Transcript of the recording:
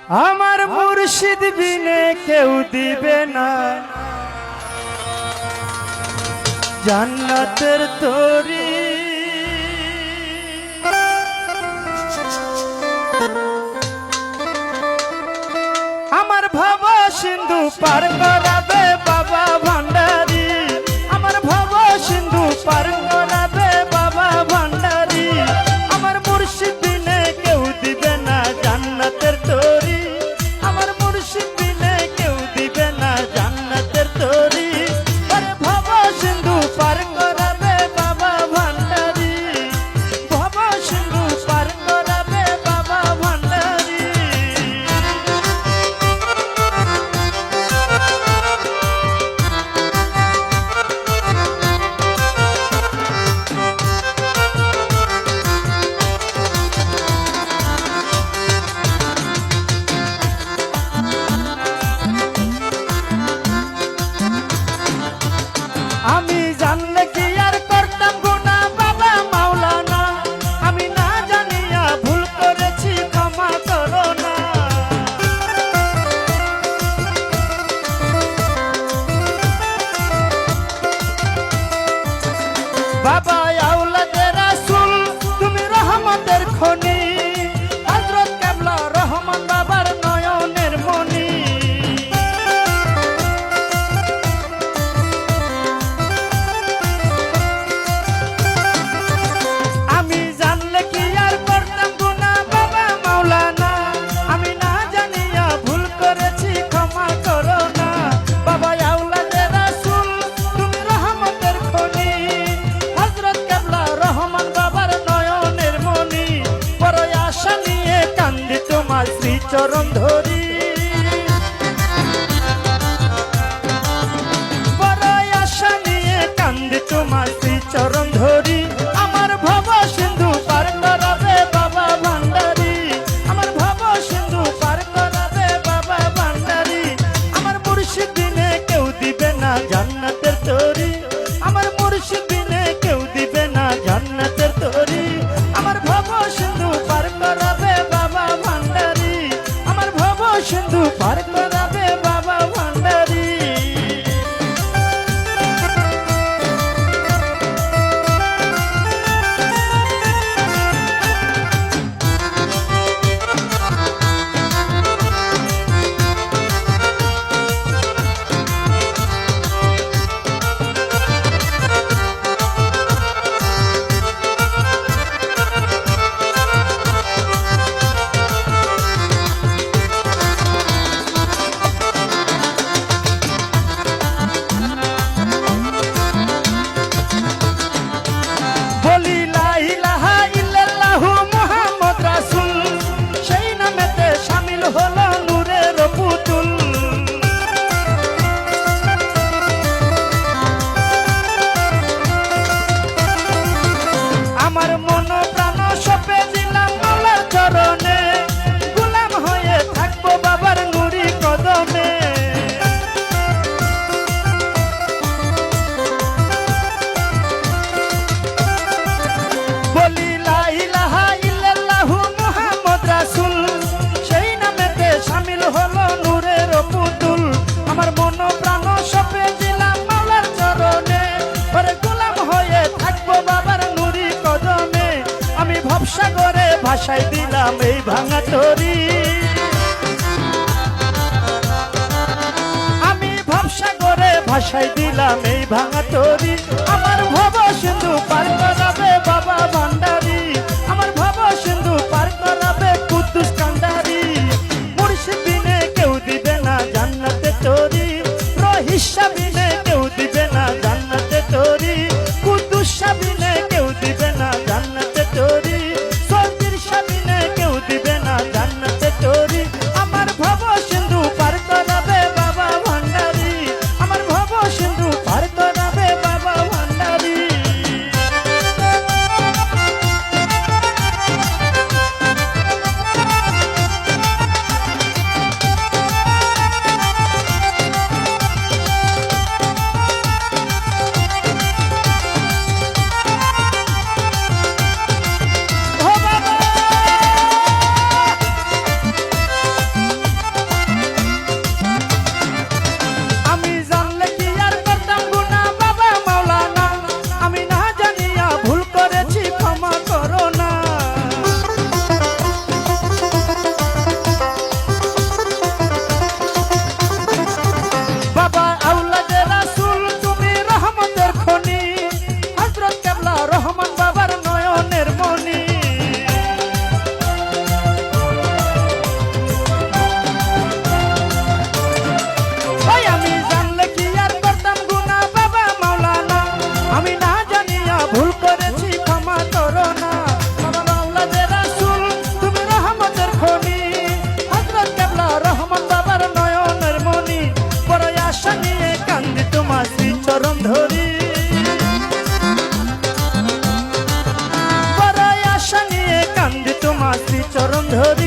আমার মুর্শিদ বিনে কেউ দিবে না জান্নাতের তরি। আমার ভাবা সিন্ধু পার করাবে বাবা ভান্ডারি, আমার ভাবা সিন্ধু পার করাবে বাবা ভান্ডারি। আমার মুর্শিদ বিনে কেউ দিবে না জান্নাতের তরি, আমার মুর্শিদ বিনে কেউ দিবে না জান্নাতের তরি। আরে ভাবা সিন্ধু পার করাবে বাবা ভান্ডারি, ভাবা সিন্ধু পার করাবে বাবা ভান্ডারি। আমি জানলে কি আর করতাম গুনাহ বাবা মাওলানা, আমি না জানিয়া ভুল করেছি ক্ষমা করো না। বাবা আওলাদে রাসূল তুমি রহমতের খনি, হযরত কেবলা রহমান বাবার নয়নের মনি। আমি জানলে কি আর করতাম গুনাহ বাবা মাওলানা, আমি না জানিয়া ভুল করেছি ক্ষমা করো না। বাবা আওলাদে রাসূল তুমি রহমতের খনি, হযরত কেবলা রহমান বাবার নয়নের মনি। বড় আশা নিয়ে কান্দি তোমার শ্রীচরণ ধরি, বড় আশা নিয়ে কান্দি তোমার শ্রীচরণ ধরি। আমার ভব সিন্ধু পার করাবে বাবা ভান্ডারি, আমার ভব সিন্ধু পার করাবে বাবা ভান্ডারি। আমার মুর্শিদ বিনে কেউ দিবে না জান্নাতের তরি, আমার মুর্শিদ বিনে কেউ দিবে না জান্নাতের তরি। আমার ভব সিন্ধু পার করাবে বাবা ভান্ডারি, আমার ভব সিন্ধু পার করাবে বাবা ভান্ডারি। বলি লা ইলাহা ইল্লাল্লাহু মুহাম্মদ রাসূল, সেই নামেতে শামিল হলো নূরের পুতুল। আমার মন প্রাণ সঁপে দিলাম মাওলার চরণে, গোলাম হয়ে থাকবো বাবার নুরি কদমে। বলি লা ইলাহা ইল্লাল্লাহু মুহাম্মদ রাসূল, সেই নামেতে শামিল হলো নূরের পুতুল। আমার মন প্রাণ সঁপে দিলাম মাওলার চরণে, ওরে গোলাম হয়ে থাকবো বাবার নুরি কদমে। আমি ভবসাগরে ভাসাই দিলাম এই ভাঙা তরি, আমি ভবসাগরে ভাসাই দিলাম এই ভাঙা তরি। আমার ভব সিন্ধু পার করাবে বাবা ভান্ডারি, আমার ভব সিন্ধু পার করাবে কুদ্দুস কান্ডারি। মুর্শিদ বিনে কেউ দিবে না জান্নাতে তরি, রহিসা বিনে কেউ দিবে না জান্নাতে তরি, কুদ্দুস বিনে কেউ দিবে না জান্নাতে তরি, সরদির বিনে কেউ দিবে না জান্নাতে তরি। আমার ভব সিন্ধু পার করাবে বাবা ভান্ডারি, আমার ভব সিন্ধু পার করাবে বাবা ভান্ডারি। ধরি বড় আশা নিয়ে কান্দি তোমার শ্রীচরণ ধরি